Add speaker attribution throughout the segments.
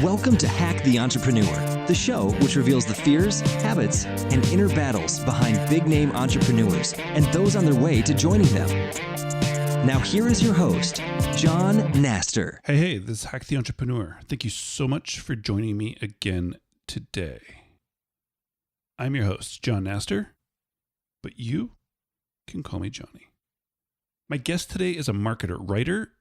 Speaker 1: Welcome to Hack the Entrepreneur, the show which reveals the fears, habits, and inner battles behind big-name entrepreneurs and those on their way to joining them. Now here is your host, John Naster.
Speaker 2: Hey, this is Hack the Entrepreneur. Thank you so much for joining me again today. I'm your host, John Naster, but you can call me Johnny. My guest today is a marketer, writer,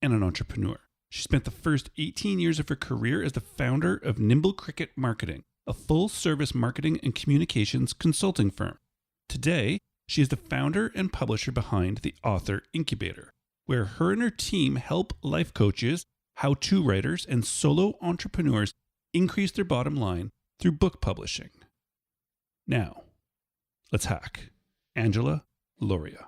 Speaker 2: and an entrepreneur. She spent the first 18 years of her career as the founder of Nimble Cricket Marketing, a full-service marketing and communications consulting firm. Today, she is the founder and publisher behind the Author Incubator, where her and her team help life coaches, how-to writers, and solo entrepreneurs increase their bottom line through book publishing. Now, let's hack Angela Lauria.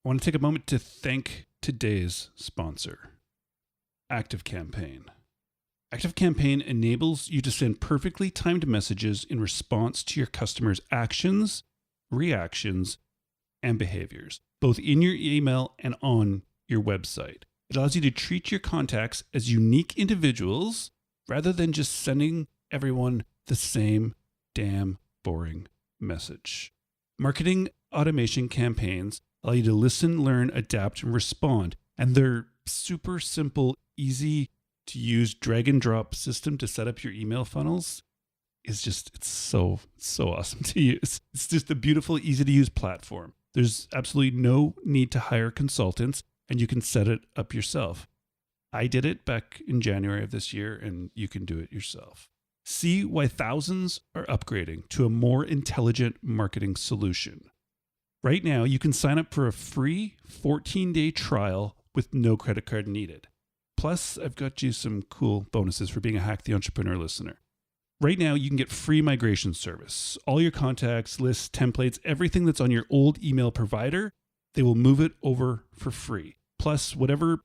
Speaker 2: I want to take a moment to thank today's sponsor, ActiveCampaign. ActiveCampaign enables you to send perfectly timed messages in response to your customers' actions, reactions, and behaviors, both in your email and on your website. It allows you to treat your contacts as unique individuals rather than just sending everyone the same damn boring message. Marketing automation campaigns allow you to listen, learn, adapt, and respond. And their super simple, easy to use drag and drop system to set up your email funnels is just, it's so awesome to use. It's just a beautiful, easy to use platform. There's absolutely no need to hire consultants, and you can set it up yourself. I did it back in January of this year, and you can do it yourself. See why thousands are upgrading to a more intelligent marketing solution. Right now, you can sign up for a free 14-day trial with no credit card needed. Plus, I've got you some cool bonuses for being a Hack the Entrepreneur listener. Right now, you can get free migration service. All your contacts, lists, templates, everything that's on your old email provider, they will move it over for free. Plus, whatever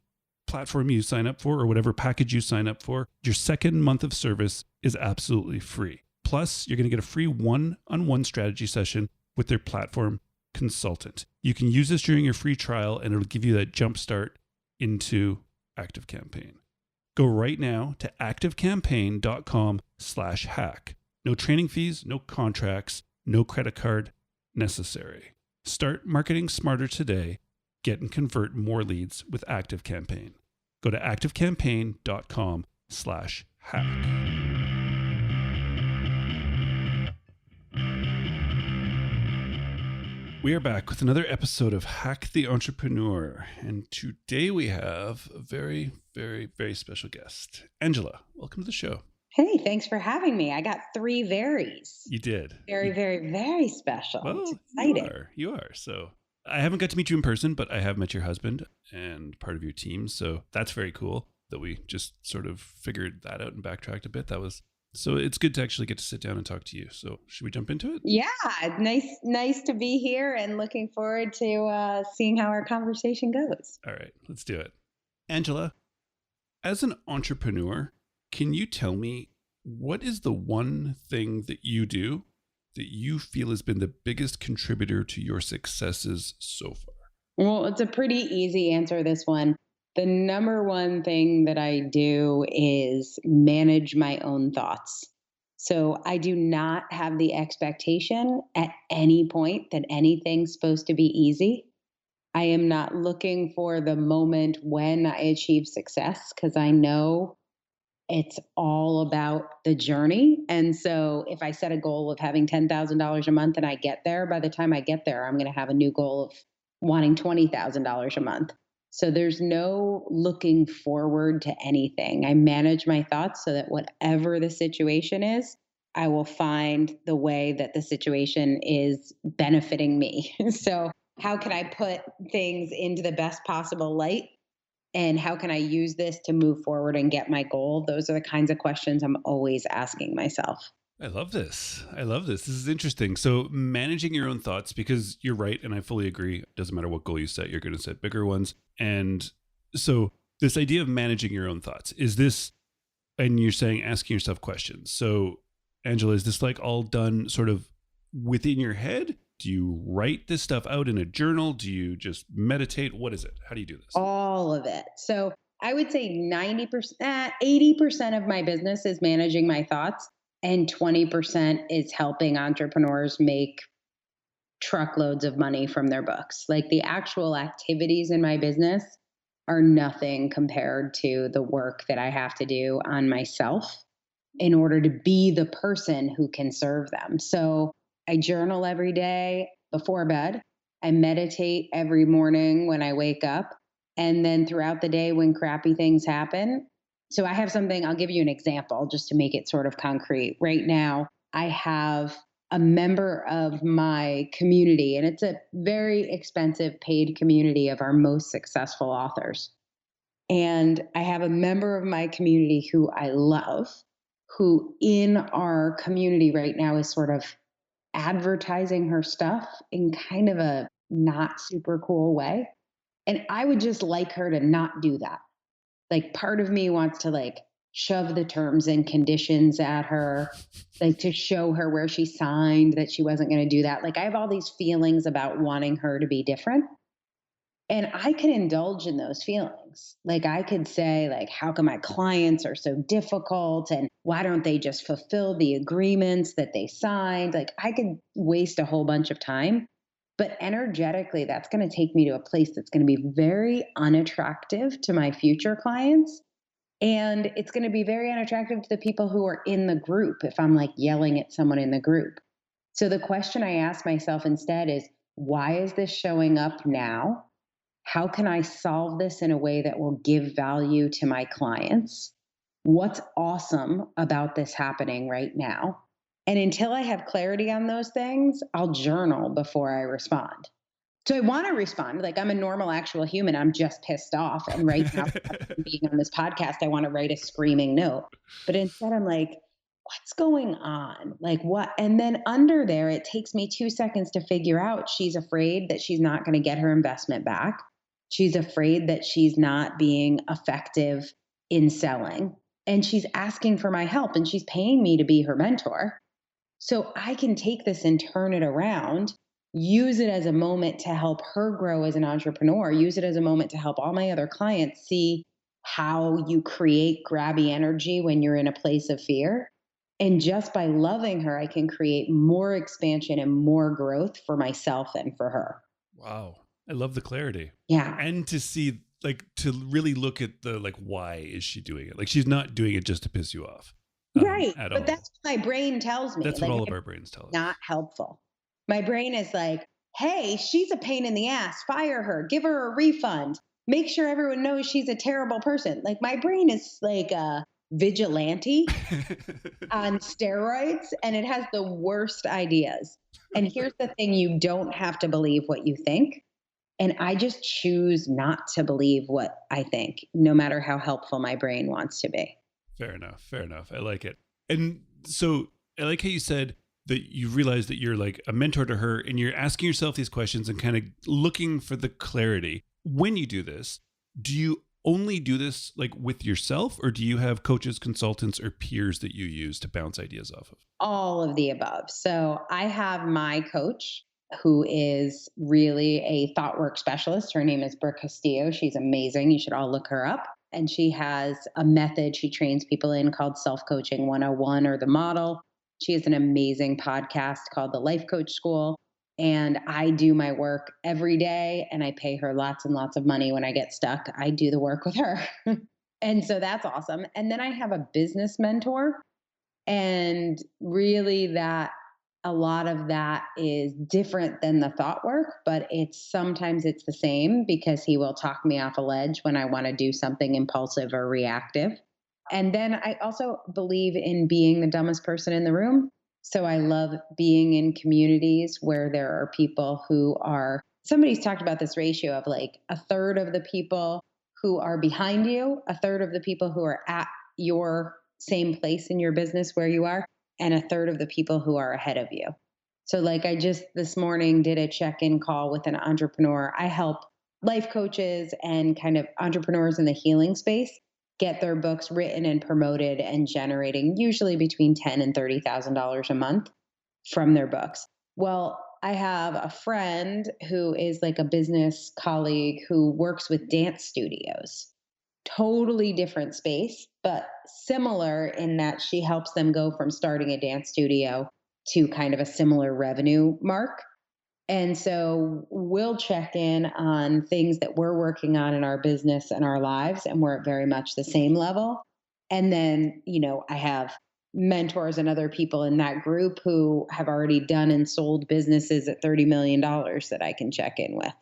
Speaker 2: platform you sign up for or whatever package you sign up for, your second month of service is absolutely free. Plus, you're going to get a free one-on-one strategy session with their platform consultant. You can use this during your free trial and it'll give you that jump start into ActiveCampaign. Go right now to activecampaign.com/hack. No training fees, no contracts, no credit card necessary. Start marketing smarter today. Get and convert more leads with ActiveCampaign. Go to activecampaign.com/hack. We are back with another episode of Hack the Entrepreneur, and today we have a very, very, very special guest. Angela, welcome to the show.
Speaker 3: Hey, thanks for having me. I got 3 varies.
Speaker 2: You did.
Speaker 3: Very, very, very special.
Speaker 2: Well,
Speaker 3: it's exciting.
Speaker 2: You are. So I haven't got to meet you in person, but I have met your husband and part of your team. So that's very cool that we just sort of figured that out and backtracked a bit. So it's good to actually get to sit down and talk to you. So should we jump into it?
Speaker 3: Yeah, nice to be here and looking forward to seeing how our conversation goes.
Speaker 2: All right, let's do it. Angela, as an entrepreneur, can you tell me what is the one thing that you do that you feel has been the biggest contributor to your successes so far?
Speaker 3: Well, it's a pretty easy answer, this one. The number one thing that I do is manage my own thoughts. So I do not have the expectation at any point that anything's supposed to be easy. I am not looking for the moment when I achieve success because I know it's all about the journey. And so if I set a goal of having $10,000 a month and I get there, by the time I get there, I'm going to have a new goal of wanting $20,000 a month. So there's no looking forward to anything. I manage my thoughts so that whatever the situation is, I will find the way that the situation is benefiting me. So how can I put things into the best possible light? And how can I use this to move forward and get my goal? Those are the kinds of questions I'm always asking myself.
Speaker 2: I love this. This is interesting. So managing your own thoughts, because you're right, and I fully agree. It doesn't matter what goal you set, you're going to set bigger ones. And so this idea of managing your own thoughts, is this, and you're saying asking yourself questions. So Angela, is this like all done sort of within your head? Do you write this stuff out in a journal? Do you just meditate? What is it? How do you do this?
Speaker 3: All of it. So I would say 90%, 80% of my business is managing my thoughts, and 20% is helping entrepreneurs make truckloads of money from their books. Like the actual activities in my business are nothing compared to the work that I have to do on myself in order to be the person who can serve them. So I journal every day before bed. I meditate every morning when I wake up. And then throughout the day when crappy things happen. So I have something, I'll give you an example just to make it sort of concrete. Right now, I have a member of my community, and it's a very expensive paid community of our most successful authors. And I have a member of my community who I love, who in our community right now is sort of advertising her stuff in kind of a not super cool way. And I would just like her to not do that. Like part of me wants to like shove the terms and conditions at her, like to show her where she signed that she wasn't going to do that. Like I have all these feelings about wanting her to be different. And I could indulge in those feelings. Like I could say, like, how come my clients are so difficult? And why don't they just fulfill the agreements that they signed? Like I could waste a whole bunch of time. But energetically, that's going to take me to a place that's going to be very unattractive to my future clients. And it's going to be very unattractive to the people who are in the group if I'm like yelling at someone in the group. So the question I ask myself instead is, why is this showing up now? How can I solve this in a way that will give value to my clients? What's awesome about this happening right now? And until I have clarity on those things, I'll journal before I respond. So I want to respond. Like I'm a normal, actual human. I'm just pissed off. And right now, being on this podcast, I want to write a screaming note. But instead, I'm like, what's going on? Like what? And then under there, it takes me 2 seconds to figure out she's afraid that she's not going to get her investment back. She's afraid that she's not being effective in selling. And she's asking for my help and she's paying me to be her mentor. So I can take this and turn it around, use it as a moment to help her grow as an entrepreneur, use it as a moment to help all my other clients see how you create grabby energy when you're in a place of fear. And just by loving her, I can create more expansion and more growth for myself and for her.
Speaker 2: Wow. I love the clarity.
Speaker 3: Yeah.
Speaker 2: And to see, like, to really look at the, like, why is she doing it? Like, she's not doing it just to piss you off.
Speaker 3: Right.
Speaker 2: At
Speaker 3: But
Speaker 2: all.
Speaker 3: that's what my brain tells me.
Speaker 2: That's
Speaker 3: like,
Speaker 2: what all of our brains tell us.
Speaker 3: Not helpful. My brain is like, hey, she's a pain in the ass. Fire her. Give her a refund. Make sure everyone knows she's a terrible person. Like my brain is like a vigilante on steroids, and it has the worst ideas. And here's the thing, you don't have to believe what you think. And I just choose not to believe what I think, no matter how helpful my brain wants to be.
Speaker 2: Fair enough. Fair enough. I like it. And so I like how you said that you realize that you're like a mentor to her and you're asking yourself these questions and kind of looking for the clarity. When you do this, do you only do this like with yourself, or do you have coaches, consultants, or peers that you use to bounce ideas off of?
Speaker 3: All of the above. So I have my coach who is really a thought work specialist. Her name is Brooke Castillo. She's amazing. You should all look her up. And she has a method she trains people in called Self-Coaching 101 or the model. She has an amazing podcast called The Life Coach School. And I do my work every day and I pay her lots and lots of money when I get stuck. I do the work with her. And so that's awesome. And then I have a business mentor. And really that a lot of that is different than the thought work, but sometimes it's the same because he will talk me off a ledge when I want to do something impulsive or reactive. And then I also believe in being the dumbest person in the room. So I love being in communities where there are people who are, somebody's talked about this ratio of like a third of the people who are behind you, a third of the people who are at your same place in your business where you are, and a third of the people who are ahead of you. So like I just this morning did a check-in call with an entrepreneur. I help life coaches and kind of entrepreneurs in the healing space get their books written and promoted and generating usually between $10,000 and $30,000 a month from their books. Well, I have a friend who is like a business colleague who works with dance studios. Totally different space, but similar in that she helps them go from starting a dance studio to kind of a similar revenue mark. And so we'll check in on things that we're working on in our business and our lives, and we're at very much the same level. And then, I have mentors and other people in that group who have already done and sold businesses at $30 million that I can check in with.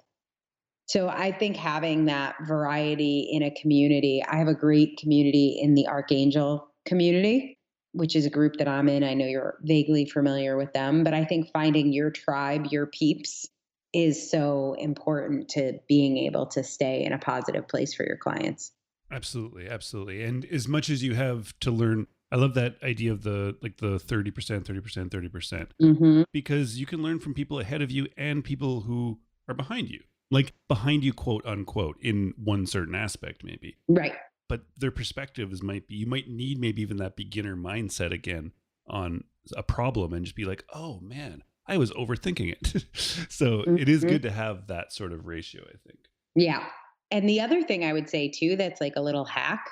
Speaker 3: So I think having that variety in a community, I have a great community in the Archangel community, which is a group that I'm in. I know you're vaguely familiar with them, but I think finding your tribe, your peeps, is so important to being able to stay in a positive place for your clients.
Speaker 2: Absolutely, absolutely. And as much as you have to learn, I love that idea of the 30%, 30%, 30%,
Speaker 3: Hmm.
Speaker 2: because you can learn from people ahead of you and people who are behind you. Like behind you, quote unquote, in one certain aspect, maybe.
Speaker 3: Right.
Speaker 2: But their perspectives might be, you might need maybe even that beginner mindset again on a problem and just be like, oh man, I was overthinking it. So it is
Speaker 3: Mhm.
Speaker 2: good to have that sort of ratio, I think.
Speaker 3: Yeah. And the other thing I would say too, that's like a little hack,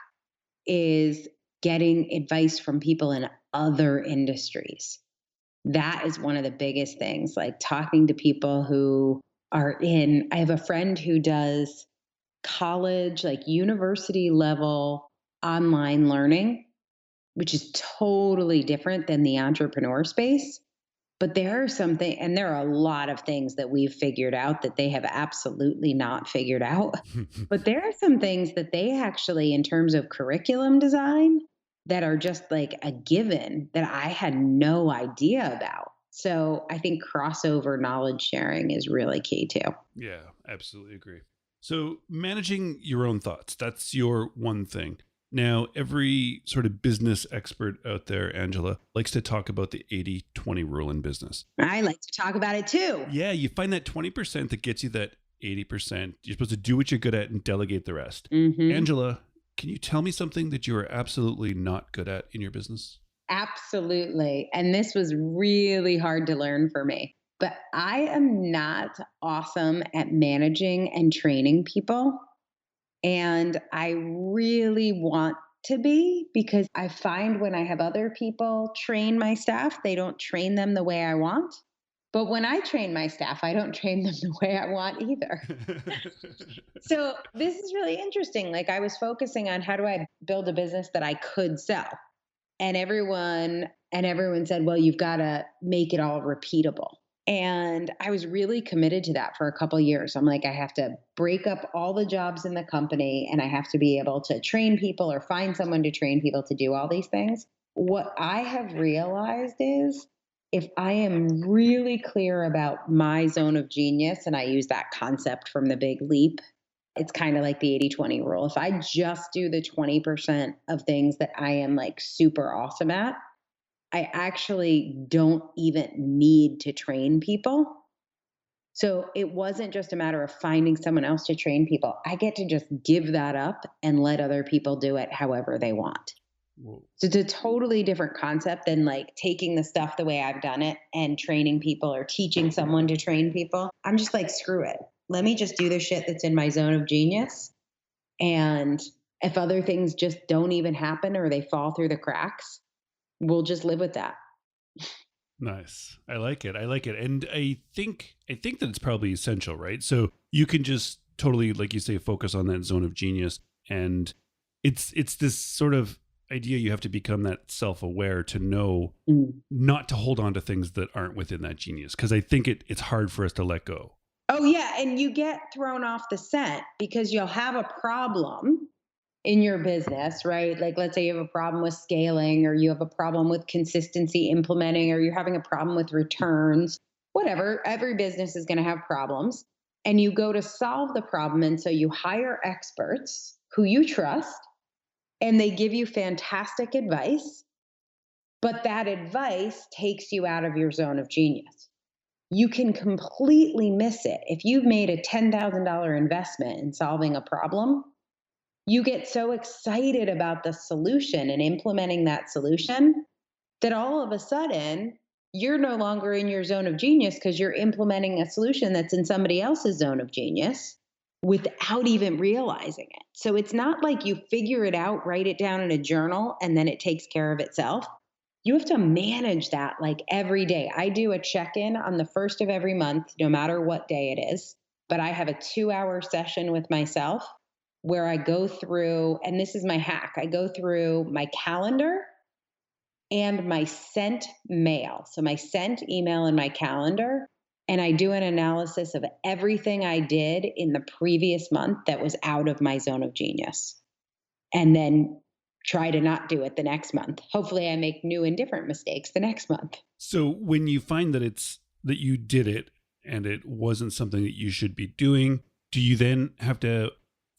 Speaker 3: is getting advice from people in other industries. That is one of the biggest things, like talking to people who I have a friend who does college, like university level online learning, which is totally different than the entrepreneur space. But there are something, and there are a lot of things that we've figured out that they have absolutely not figured out. But there are some things that they actually, in terms of curriculum design, that are just like a given that I had no idea about. So I think crossover knowledge sharing is really key too.
Speaker 2: Yeah, absolutely agree. So managing your own thoughts, that's your one thing. Now, every sort of business expert out there, Angela, likes to talk about the 80-20 rule in business.
Speaker 3: I like to talk about it too.
Speaker 2: Yeah, you find that 20% that gets you that 80%. You're supposed to do what you're good at and delegate the rest.
Speaker 3: Hmm.
Speaker 2: Angela, can you tell me something that you are absolutely not good at in your business?
Speaker 3: Absolutely. And this was really hard to learn for me. But I am not awesome at managing and training people. And I really want to be, because I find when I have other people train my staff, they don't train them the way I want. But when I train my staff, I don't train them the way I want either. So this is really interesting. Like I was focusing on how do I build a business that I could sell? And everyone said, well, you've got to make it all repeatable. And I was really committed to that for a couple of years. I'm like, I have to break up all the jobs in the company and I have to be able to train people or find someone to train people to do all these things. What I have realized is if I am really clear about my zone of genius, and I use that concept from the Big Leap, it's kind of like the 80-20 rule. If I just do the 20% of things that I am like super awesome at, I actually don't even need to train people. So it wasn't just a matter of finding someone else to train people. I get to just give that up and let other people do it however they want.
Speaker 2: Whoa.
Speaker 3: So it's a totally different concept than like taking the stuff the way I've done it and training people or teaching someone to train people. I'm just like, screw it. Let me just do the shit that's in my zone of genius. And if other things just don't even happen or they fall through the cracks, we'll just live with that.
Speaker 2: Nice. I like it. I like it. And I think that it's probably essential, right? So you can just totally, like you say, focus on that zone of genius. And it's this sort of idea you have to become that self-aware to know
Speaker 3: Mm.
Speaker 2: not to hold on to things that aren't within that genius. Because I think it's hard for us to let go.
Speaker 3: Oh, yeah. And you get thrown off the scent because you'll have a problem in your business, right? Like, let's say you have a problem with scaling, or you have a problem with consistency implementing, or you're having a problem with returns, whatever. Every business is going to have problems. And you go to solve the problem. And so you hire experts who you trust, and they give you fantastic advice. But that advice takes you out of your zone of genius. You can completely miss it. If you've made a $10,000 investment in solving a problem, you get so excited about the solution and implementing that solution that all of a sudden you're no longer in your zone of genius because you're implementing a solution that's in somebody else's zone of genius without even realizing it. So it's not like you figure it out, write it down in a journal, and then it takes care of itself. You have to manage that like every day. I do a check in on the first of every month, no matter what day it is. But I have a 2-hour session with myself where I go through, and this is my hack, I go through my calendar and my sent mail. So my sent email and my calendar. And I do an analysis of everything I did in the previous month that was out of my zone of genius. And then try to not do it the next month. Hopefully I make new and different mistakes the next month.
Speaker 2: So when you find that that you did it and it wasn't something that you should be doing, do you then have to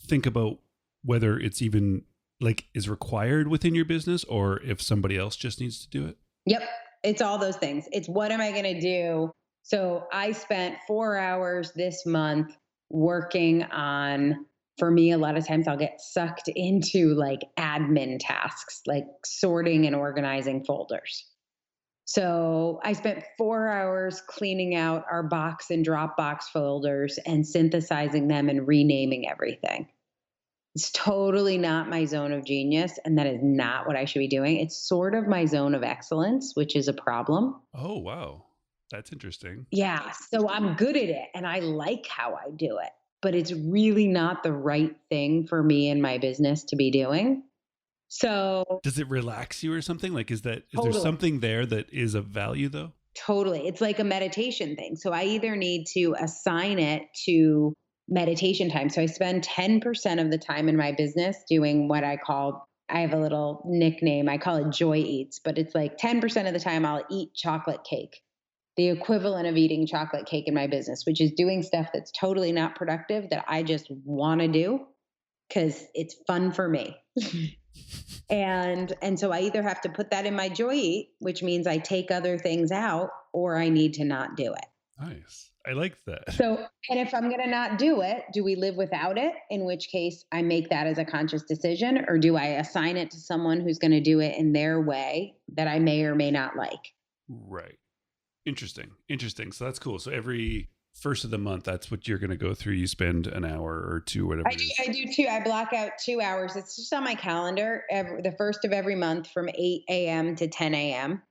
Speaker 2: think about whether it's even like is required within your business or if somebody else just needs to do it?
Speaker 3: Yep. It's all those things. It's what am I going to do? So I spent 4 hours this month working on, for me, a lot of times I'll get sucked into like admin tasks, like sorting and organizing folders. So I spent 4 hours cleaning out our box and Dropbox folders and synthesizing them and renaming everything. It's totally not my zone of genius, and that is not what I should be doing. It's sort of my zone of excellence, which is a problem.
Speaker 2: Oh, wow. That's interesting.
Speaker 3: Yeah, so I'm good at it, and I like how I do it, but it's really not the right thing for me and my business to be doing. So
Speaker 2: Does it relax you or something? Like, is there
Speaker 3: totally,
Speaker 2: something there that is of value though?
Speaker 3: totally. It's like a meditation thing. So I either need to assign it to meditation time. So I spend 10% of the time in my business doing what I have a little nickname. I call it Joy Eats, but it's like 10% of the time I'll eat chocolate cake, the equivalent of eating chocolate cake in my business, which is doing stuff that's totally not productive that I just want to do because it's fun for me. And so I either have to put that in my Joy Eat, which means I take other things out, or I need to not do it.
Speaker 2: Nice. I like that.
Speaker 3: So, and if I'm going to not do it, do we live without it? In which case I make that as a conscious decision, or do I assign it to someone who's going to do it in their way that I may or may not like?
Speaker 2: Right. Interesting. So that's cool. So every first of the month, that's what you're going to go through. You spend an hour or two, whatever it is.
Speaker 3: I do too. I block out 2 hours. It's just on my calendar the first of every month from 8 a.m. to 10 a.m.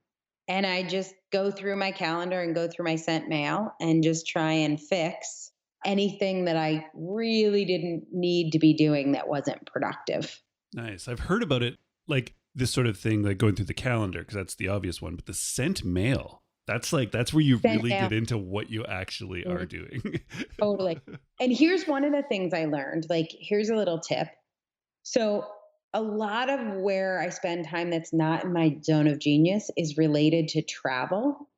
Speaker 3: And I just go through my calendar and go through my sent mail and just try and fix anything that I really didn't need to be doing that wasn't productive.
Speaker 2: Nice. I've heard about it, like this sort of thing, like going through the calendar, because that's the obvious one. But the sent mail, that's where you really get into what you actually are doing.
Speaker 3: Totally. And here's one of the things I learned. Like, here's a little tip. So a lot of where I spend time that's not in my zone of genius is related to travel.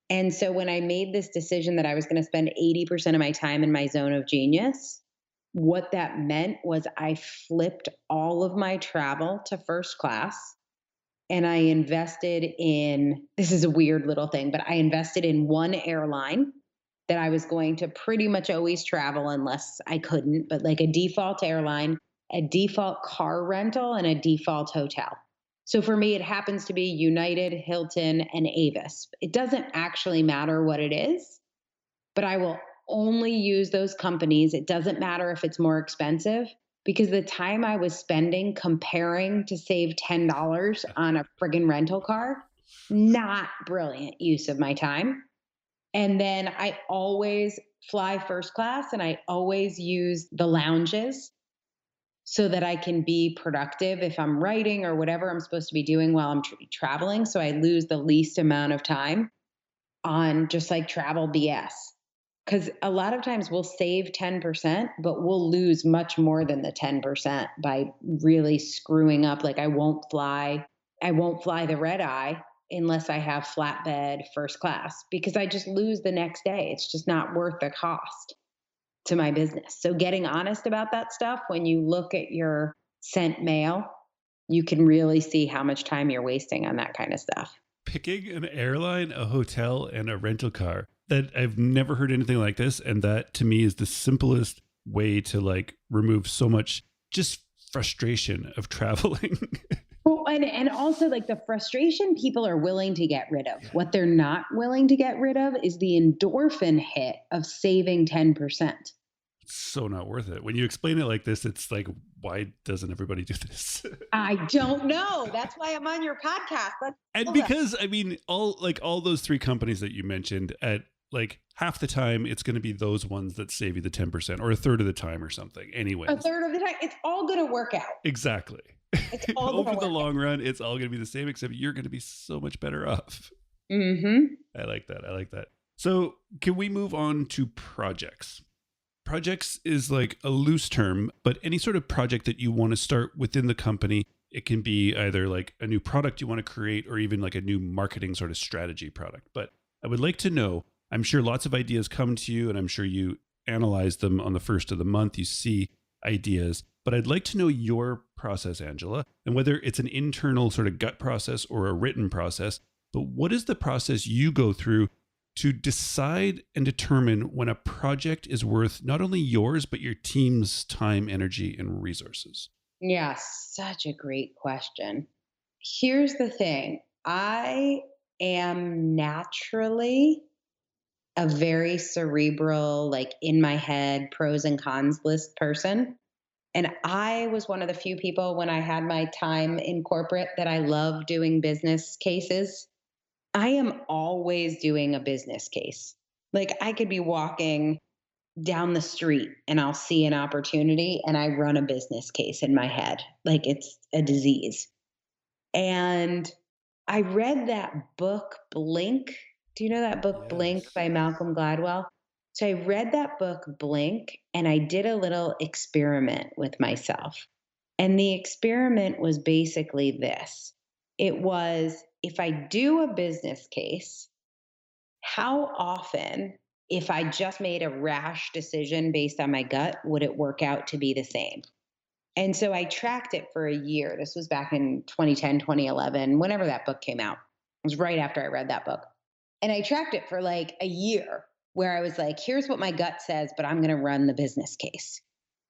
Speaker 3: And so when I made this decision that I was going to spend 80% of my time in my zone of genius, what that meant was I flipped all of my travel to first class. And I invested in, this is a weird little thing, but I invested in one airline that I was going to pretty much always travel unless I couldn't, but like a default airline, a default car rental, and a default hotel. So for me, it happens to be United, Hilton, and Avis. It doesn't actually matter what it is, but I will only use those companies. It doesn't matter if it's more expensive, because the time I was spending comparing to save $10 on a friggin' rental car, not brilliant use of my time. And then I always fly first class, and I always use the lounges so that I can be productive if I'm writing or whatever I'm supposed to be doing while I'm traveling. So I lose the least amount of time on just like travel BS. Because a lot of times we'll save 10%, but we'll lose much more than the 10% by really screwing up. Like I won't fly the red eye unless I have flatbed first class, because I just lose the next day. It's just not worth the cost to my business. So getting honest about that stuff, when you look at your sent mail, you can really see how much time you're wasting on that kind of stuff.
Speaker 2: Picking an airline, a hotel, and a rental car. That I've never heard anything like this. And that to me is the simplest way to like remove so much just frustration of traveling.
Speaker 3: Well, and also like the frustration people are willing to get rid of. What they're not willing to get rid of is the endorphin hit of saving 10%.
Speaker 2: So not worth it. When you explain it like this, it's like, why doesn't everybody do this?
Speaker 3: I don't know. That's why I'm on your podcast.
Speaker 2: And because I mean, all those three companies that you mentioned, at like half the time, it's going to be those ones that save you the 10% or a third of the time or something. Anyway,
Speaker 3: a third of the time, it's all going to work out.
Speaker 2: Exactly.
Speaker 3: It's all
Speaker 2: over the long run, it's all going to be the same, except you're going to be so much better off.
Speaker 3: Mm-hmm.
Speaker 2: I like that. So can we move on to projects? Projects is like a loose term, but any sort of project that you want to start within the company. It can be either like a new product you want to create or even like a new marketing sort of strategy product. But I would like to know, I'm sure lots of ideas come to you and I'm sure you analyze them on the first of the month. You see ideas, but I'd like to know your process, Angela, and whether it's an internal sort of gut process or a written process. But what is the process you go through to decide and determine when a project is worth not only yours, but your team's time, energy, and resources?
Speaker 3: Yeah, such a great question. Here's the thing. I am naturally a very cerebral, like in my head, pros and cons list person. And I was one of the few people when I had my time in corporate that I love doing business cases. I am always doing a business case. Like I could be walking down the street and I'll see an opportunity and I run a business case in my head like it's a disease. And I read that book, Blink. Do you know that book, Blink,
Speaker 2: Yes.
Speaker 3: by Malcolm Gladwell? So I read that book, Blink, and I did a little experiment with myself. And the experiment was basically this: it was, if I do a business case, how often, if I just made a rash decision based on my gut, would it work out to be the same? And so I tracked it for a year. This was back in 2010, 2011, whenever that book came out. It was right after I read that book. And I tracked it for like a year where I was like, here's what my gut says, but I'm going to run the business case.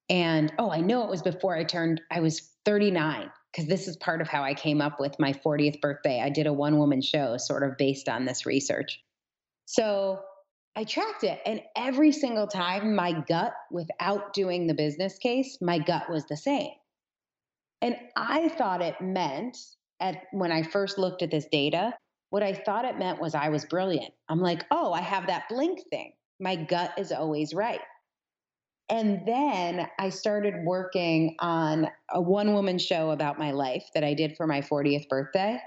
Speaker 3: And I know it was before I was 39, because this is part of how I came up with my 40th birthday. I did a one woman show sort of based on this research. So I tracked it, and every single time my gut, without doing the business case, my gut was the same. And I thought it meant, when I first looked at this data, what I thought it meant was I was brilliant. I'm like, oh, I have that blink thing. My gut is always right. And then I started working on a one woman show about my life that I did for my 40th birthday.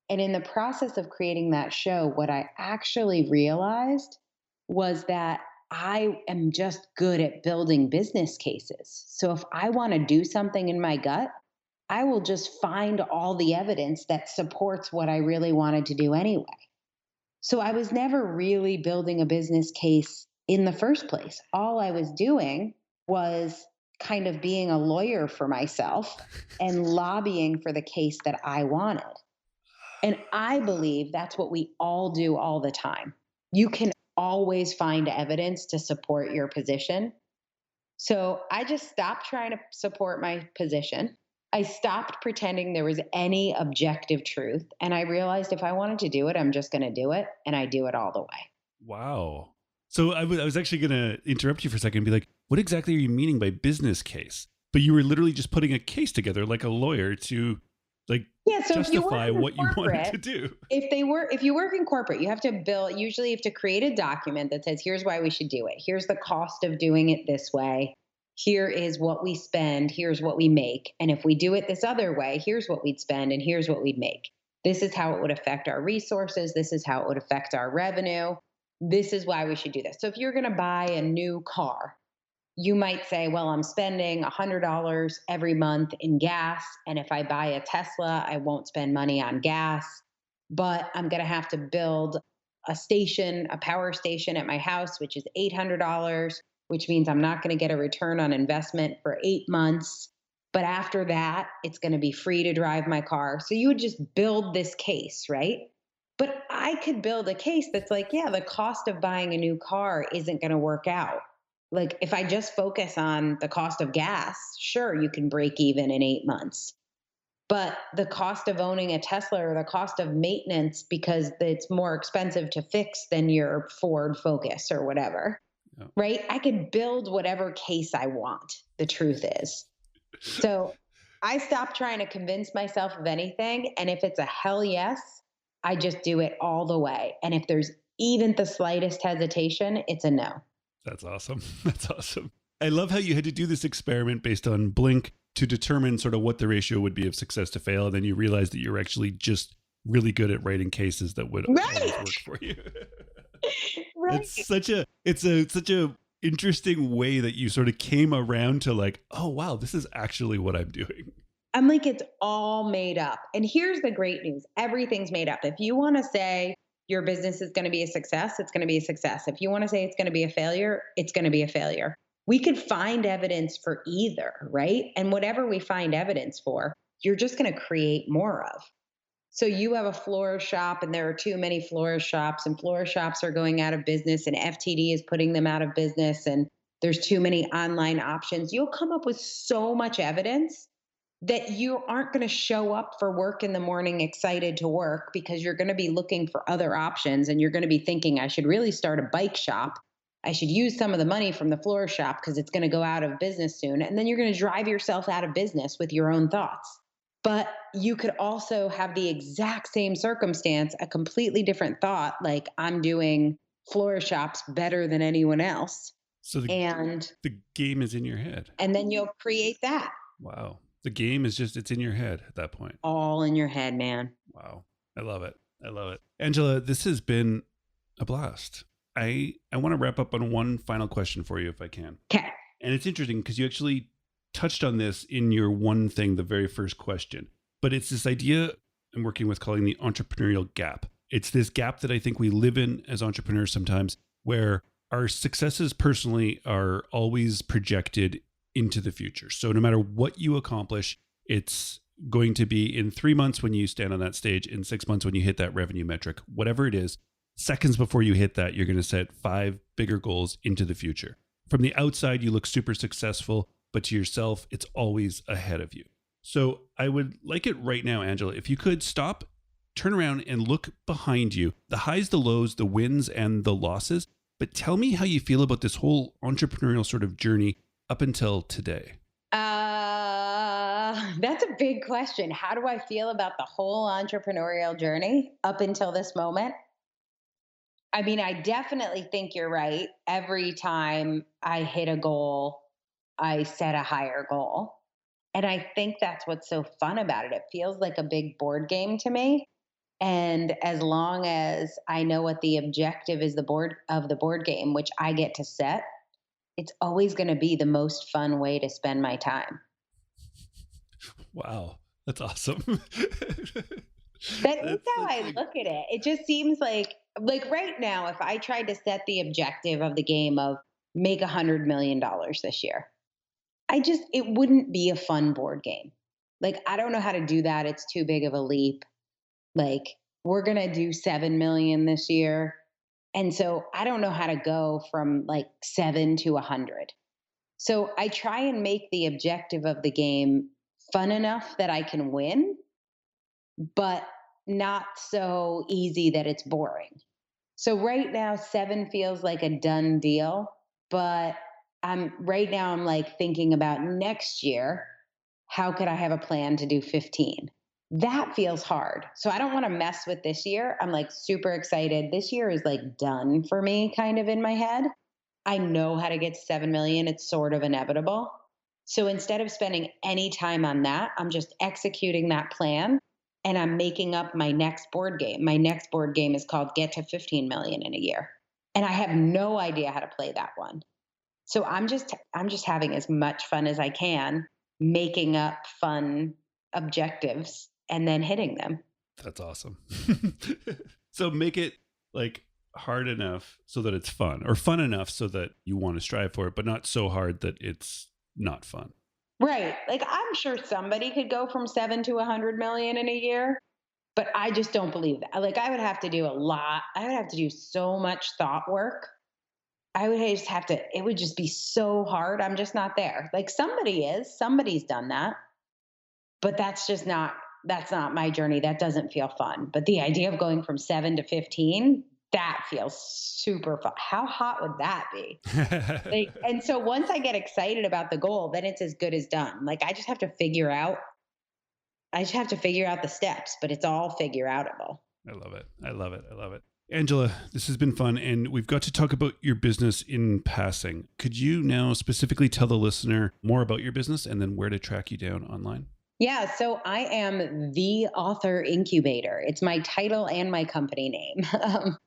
Speaker 3: And in the process of creating that show, what I actually realized was that I am just good at building business cases. So if I want to do something in my gut, I will just find all the evidence that supports what I really wanted to do anyway. So I was never really building a business case in the first place. All I was doing was kind of being a lawyer for myself and lobbying for the case that I wanted. And I believe that's what we all do all the time. You can always find evidence to support your position. So I just stopped trying to support my position. I stopped pretending there was any objective truth. And I realized if I wanted to do it, I'm just going to do it. And I do it all the way.
Speaker 2: Wow. So I was actually going to interrupt you for a second and be like, what exactly are you meaning by business case? But you were literally just putting a case together like a lawyer to
Speaker 3: so
Speaker 2: justify what you wanted to do.
Speaker 3: If you work in corporate, you have to usually you have to create a document that says, here's why we should do it. Here's the cost of doing it this way. Here is what we spend. Here's what we make. And if we do it this other way, here's what we'd spend and here's what we'd make. This is how it would affect our resources. This is how it would affect our revenue. This is why we should do this. So if you're going to buy a new car, you might say, well, I'm spending $100 every month in gas. And if I buy a Tesla, I won't spend money on gas, but I'm going to have to build a power station at my house, which is $800, which means I'm not going to get a return on investment for 8 months. But after that, it's going to be free to drive my car. So you would just build this case, right? But I could build a case that's like, yeah, the cost of buying a new car isn't going to work out. Like if I just focus on the cost of gas, sure, you can break even in 8 months. But the cost of owning a Tesla or the cost of maintenance because it's more expensive to fix than your Ford Focus or whatever,
Speaker 2: Yeah.
Speaker 3: right? I could build whatever case I want, the truth is. So I stopped trying to convince myself of anything. And if it's a hell yes, I just do it all the way. And if there's even the slightest hesitation, it's a no.
Speaker 2: That's awesome. That's awesome. I love how you had to do this experiment based on Blink to determine sort of what the ratio would be of success to fail. And then you realized that you're actually just really good at writing cases that would always
Speaker 3: Right.
Speaker 2: work for you.
Speaker 3: Right.
Speaker 2: It's such a interesting way that you sort of came around to like, oh wow, this is actually what I'm doing.
Speaker 3: I'm like, it's all made up. And here's the great news. Everything's made up. If you want to say your business is going to be a success, it's going to be a success. If you want to say it's going to be a failure, it's going to be a failure. We could find evidence for either, right? And whatever we find evidence for, you're just going to create more of. So you have a florist shop and there are too many florist shops and florist shops are going out of business and FTD is putting them out of business and there's too many online options. You'll come up with so much evidence that you aren't going to show up for work in the morning excited to work because you're going to be looking for other options and you're going to be thinking, I should really start a bike shop. I should use some of the money from the floor shop because it's going to go out of business soon. And then you're going to drive yourself out of business with your own thoughts. But you could also have the exact same circumstance, a completely different thought, like I'm doing floor shops better than anyone else.
Speaker 2: So the game is in your head.
Speaker 3: And then you'll create that.
Speaker 2: Wow. The game is just, it's in your head at that point.
Speaker 3: All in your head, man.
Speaker 2: Wow. I love it. I love it. Angela, this has been a blast. I want to wrap up on one final question for you if I can.
Speaker 3: Okay.
Speaker 2: And it's interesting because you actually touched on this in your one thing, the very first question. But it's this idea I'm working with calling the entrepreneurial gap. It's this gap that I think we live in as entrepreneurs sometimes where our successes personally are always projected into the future. So no matter what you accomplish, it's going to be in 3 months when you stand on that stage, in 6 months when you hit that revenue metric, whatever it is, seconds before you hit that, you're going to set 5 bigger goals into the future. From the outside, you look super successful, but to yourself, it's always ahead of you. So I would like it right now, Angela, if you could stop, turn around and look behind you, the highs, the lows, the wins, and the losses. But tell me how you feel about this whole entrepreneurial sort of journey up until today.
Speaker 3: That's a big question. How do I feel about the whole entrepreneurial journey up until this moment? I mean, I definitely think you're right. Every time I hit a goal, I set a higher goal. And I think that's what's so fun about it. It feels like a big board game to me. And as long as I know what the objective is the board game, which I get to set, it's always going to be the most fun way to spend my time.
Speaker 2: Wow, that's awesome.
Speaker 3: That is how I look at it. It just seems like right now, if I tried to set the objective of the game of make $100 million this year, it wouldn't be a fun board game. Like, I don't know how to do that. It's too big of a leap. Like, we're going to do 7 million this year. And so I don't know how to go from like 7 to 100. So I try and make the objective of the game fun enough that I can win, but not so easy that it's boring. So right now, 7 feels like a done deal, but I'm like thinking about next year, how could I have a plan to do 15? That feels hard. So I don't want to mess with this year. I'm like super excited. This year is like done for me kind of in my head. I know how to get to 7 million. It's sort of inevitable. So instead of spending any time on that, I'm just executing that plan and I'm making up my next board game. My next board game is called Get to 15 million in a year. And I have no idea how to play that one. So I'm just having as much fun as I can, making up fun objectives and then hitting them.
Speaker 2: That's awesome. So make it like hard enough so that it's fun, or fun enough so that you want to strive for it, but not so hard that it's not fun.
Speaker 3: Right. Like, I'm sure somebody could go from 7 to 100 million in a year, but I just don't believe that. Like, I would have to do a lot. I would have to do so much thought work. It would just be so hard. I'm just not there. Like, somebody's done that. But that's not my journey. That doesn't feel fun. But the idea of going from 7 to 15, that feels super fun. How hot would that be? And so once I get excited about the goal, then it's as good as done. Like I just have to figure out the steps, but it's all figure outable.
Speaker 2: I love it. I love it. I love it. Angela, this has been fun, and we've got to talk about your business in passing. Could you now specifically tell the listener more about your business and then where to track you down online?
Speaker 3: Yeah, so I am the Author Incubator. It's my title and my company name.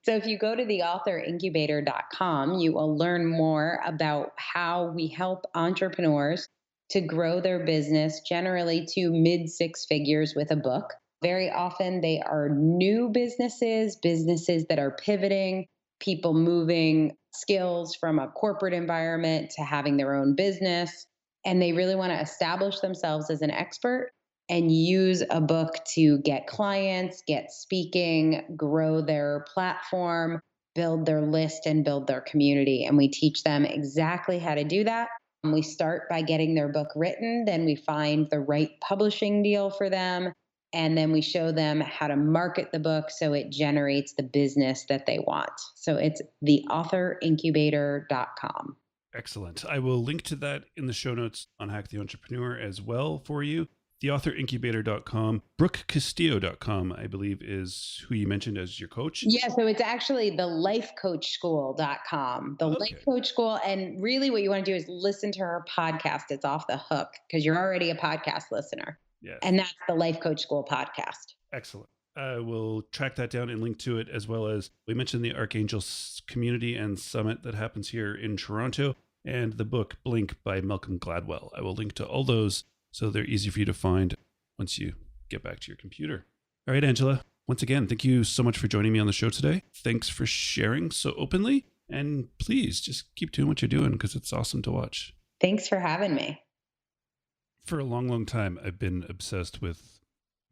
Speaker 3: So if you go to theauthorincubator.com, you will learn more about how we help entrepreneurs to grow their business generally to mid six figures with a book. Very often they are new businesses that are pivoting, people moving skills from a corporate environment to having their own business. And they really want to establish themselves as an expert and use a book to get clients, get speaking, grow their platform, build their list, and build their community. And we teach them exactly how to do that. We start by getting their book written, then we find the right publishing deal for them, and then we show them how to market the book so it generates the business that they want. So it's theauthorincubator.com.
Speaker 2: Excellent. I will link to that in the show notes on Hack the Entrepreneur as well for you. Theauthorincubator.com. BrookeCastillo.com, I believe, is who you mentioned as your coach.
Speaker 3: Yeah, so it's actually the lifecoachschool.com. The Life Coach School. And really what you want to do is listen to her podcast. It's off the hook because you're already a podcast listener.
Speaker 2: Yes.
Speaker 3: And that's the Life Coach School podcast.
Speaker 2: Excellent. I will track that down and link to it, as well as we mentioned the Archangel Community and Summit that happens here in Toronto, and the book Blink by Malcolm Gladwell. I will link to all those so they're easy for you to find once you get back to your computer. All right, Angela, once again, thank you so much for joining me on the show today. Thanks for sharing so openly. And please just keep doing what you're doing because it's awesome to watch.
Speaker 3: Thanks for having me.
Speaker 2: For a long, long time, I've been obsessed with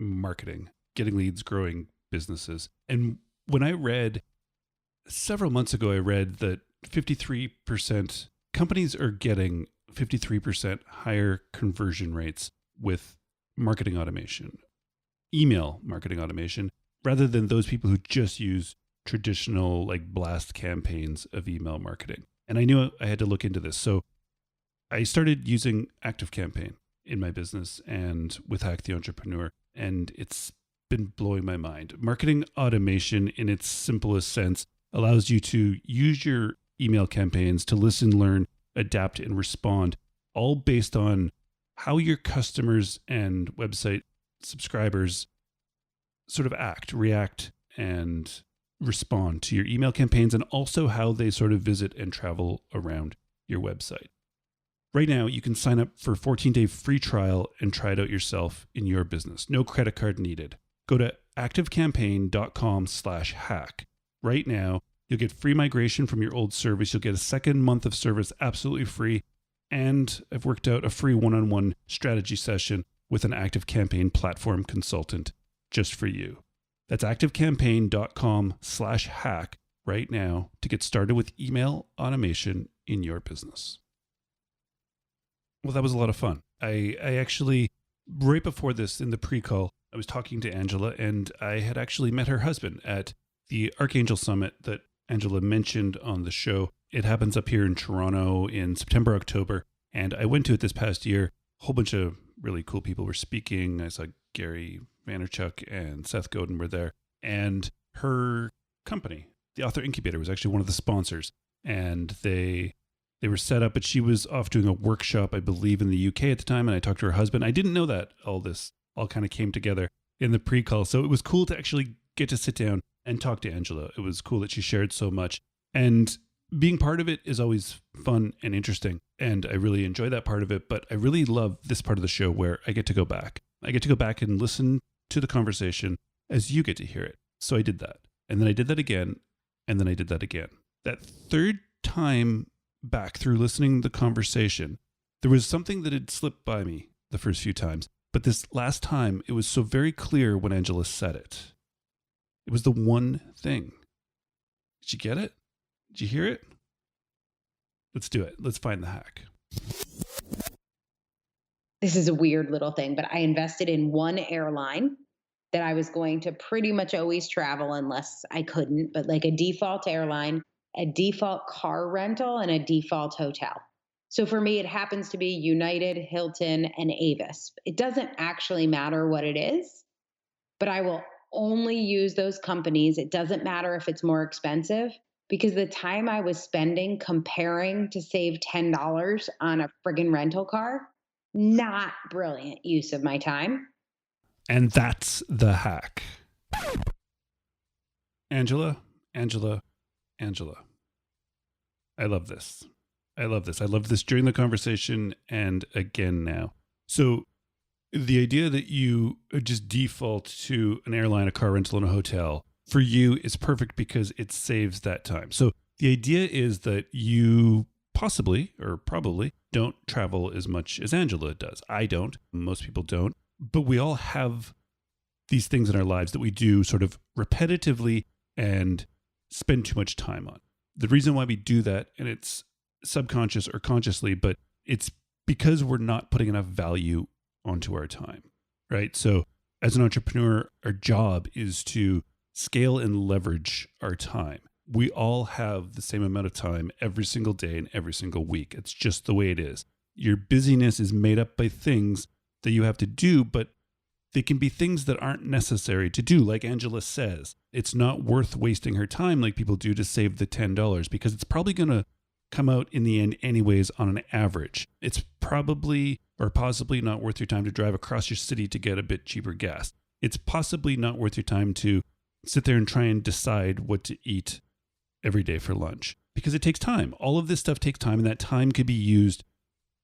Speaker 2: marketing, getting leads, growing businesses. And when I read, several months ago, I read that 53% companies are getting 53% higher conversion rates with marketing automation, email marketing automation, rather than those people who just use traditional like blast campaigns of email marketing. And I knew I had to look into this. So I started using ActiveCampaign in my business and with Hack the Entrepreneur, and it's been blowing my mind. Marketing automation in its simplest sense allows you to use your email campaigns to listen, learn, adapt, and respond, all based on how your customers and website subscribers sort of react, and respond to your email campaigns, and also how they sort of visit and travel around your website. Right now, you can sign up for a 14-day free trial and try it out yourself in your business. No credit card needed. Go to activecampaign.com/hack. Right now, you'll get free migration from your old service. You'll get a second month of service absolutely free. And I've worked out a free one-on-one strategy session with an ActiveCampaign platform consultant just for you. That's activecampaign.com/hack right now to get started with email automation in your business. Well, that was a lot of fun. I actually, right before this in the pre-call, I was talking to Angela, and I had actually met her husband at the Archangel Summit that Angela mentioned on the show. It happens up here in Toronto in September, October, and I went to it this past year. A whole bunch of really cool people were speaking. I saw Gary Vaynerchuk and Seth Godin were there, and her company, the Author Incubator, was actually one of the sponsors, and they were set up, but she was off doing a workshop, I believe, in the UK at the time, and I talked to her husband. I didn't know that this all kind of came together in the pre-call, so it was cool to actually get to sit down and talk to Angela. It was cool that she shared so much, and being part of it is always fun and interesting, and I really enjoy that part of it, but I really love this part of the show where I get to go back. I get to go back and listen to the conversation as you get to hear it. So I did that, and then I did that again, and then I did that again. That third time back through listening to the conversation, there was something that had slipped by me the first few times, but this last time, it was so very clear when Angela said it. It was the one thing. Did you get it? Did you hear it? Let's do it. Let's find the hack.
Speaker 3: this is a weird little thing, but I invested in one airline that I was going to pretty much always travel unless I couldn't, but like a default airline, a default car rental, and a default hotel. So for me, it happens to be United, Hilton, and Avis. It doesn't actually matter what it is, but I will only use those companies. It doesn't matter if it's more expensive because the time I was spending comparing to save $10 on a friggin' rental car, not brilliant use of my time.
Speaker 2: And that's the hack. Angela. I love this. I love this during the conversation and again now. So the idea that you just default to an airline, a car rental, and a hotel for you is perfect because it saves that time. So the idea is that you possibly or probably don't travel as much as Angela does. I don't. Most people don't. But we all have these things in our lives that we do sort of repetitively and spend too much time on. The reason why we do that, and it's subconscious or consciously, but it's because we're not putting enough value onto our time, right? So as an entrepreneur, our job is to scale and leverage our time. We all have the same amount of time every single day and every single week. It's just the way it is. Your busyness is made up by things that you have to do, but they can be things that aren't necessary to do. Like Angela says, it's not worth wasting her time like people do to save the $10 because it's probably going to come out in the end anyways on an average. It's probably or possibly not worth your time to drive across your city to get a bit cheaper gas. It's possibly not worth your time to sit there and try and decide what to eat every day for lunch because it takes time. All of this stuff takes time, and that time could be used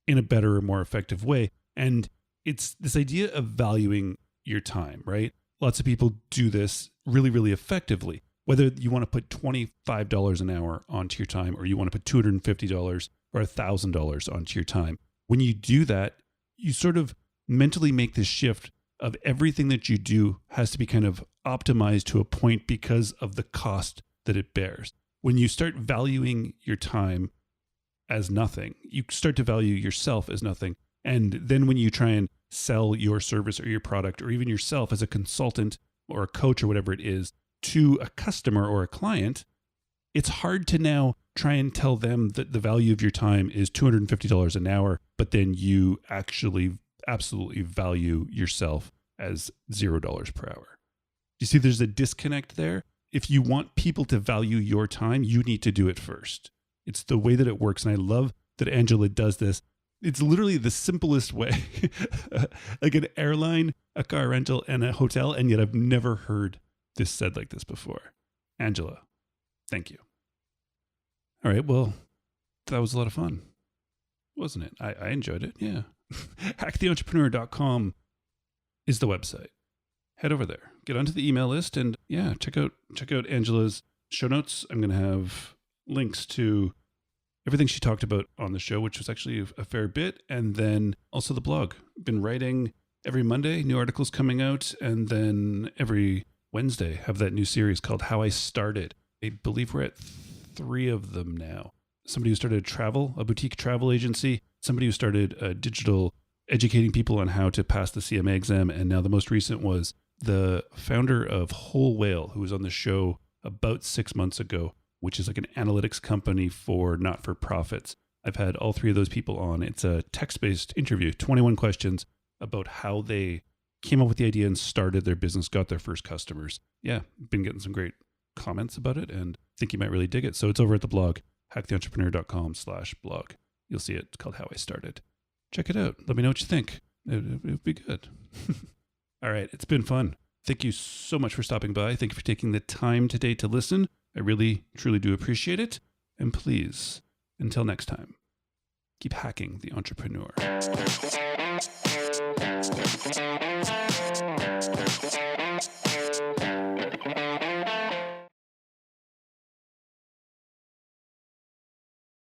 Speaker 2: in a better or more effective way. And it's this idea of valuing your time, right? Lots of people do this really, really effectively. Whether you want to put $25 an hour onto your time or you want to put $250 or $1,000 onto your time. When you do that, you sort of mentally make this shift of everything that you do has to be kind of optimized to a point because of the cost that it bears. When you start valuing your time as nothing, you start to value yourself as nothing. And then when you try and sell your service or your product or even yourself as a consultant or a coach or whatever it is to a customer or a client, it's hard to now try and tell them that the value of your time is $250 an hour, but then you actually absolutely value yourself as $0 per hour. You see, there's a disconnect there. If you want people to value your time, you need to do it first. It's the way that it works. And I love that Angela does this. It's literally the simplest way, like an airline, a car rental, and a hotel. And yet I've never heard this said like this before. Angela, thank you. All right. Well, that was a lot of fun, wasn't it? I enjoyed it. Yeah. HackTheEntrepreneur.com is the website. Head over there, get onto the email list, and yeah, check out Angela's show notes. I'm going to have links to everything she talked about on the show, which was actually a fair bit. And then also the blog. Been writing every Monday, new articles coming out. And then every Wednesday, have that new series called How I Started. I believe we're at 3 of them now. Somebody who started a boutique travel agency, somebody who started digital educating people on how to pass the CMA exam. And now the most recent was the founder of Whole Whale, who was on the show about 6 months ago, which is like an analytics company for not-for-profits. I've had all 3 of those people on. It's a text-based interview, 21 questions about how they came up with the idea and started their business, got their first customers. Yeah, been getting some great comments about it and think you might really dig it. So it's over at the blog, hacktheentrepreneur.com/blog. You'll see it. It's called How I Started. Check it out. Let me know what you think. It would be good. All right. It's been fun. Thank you so much for stopping by. Thank you for taking the time today to listen. I really, truly do appreciate it. And please, until next time, keep hacking the entrepreneur.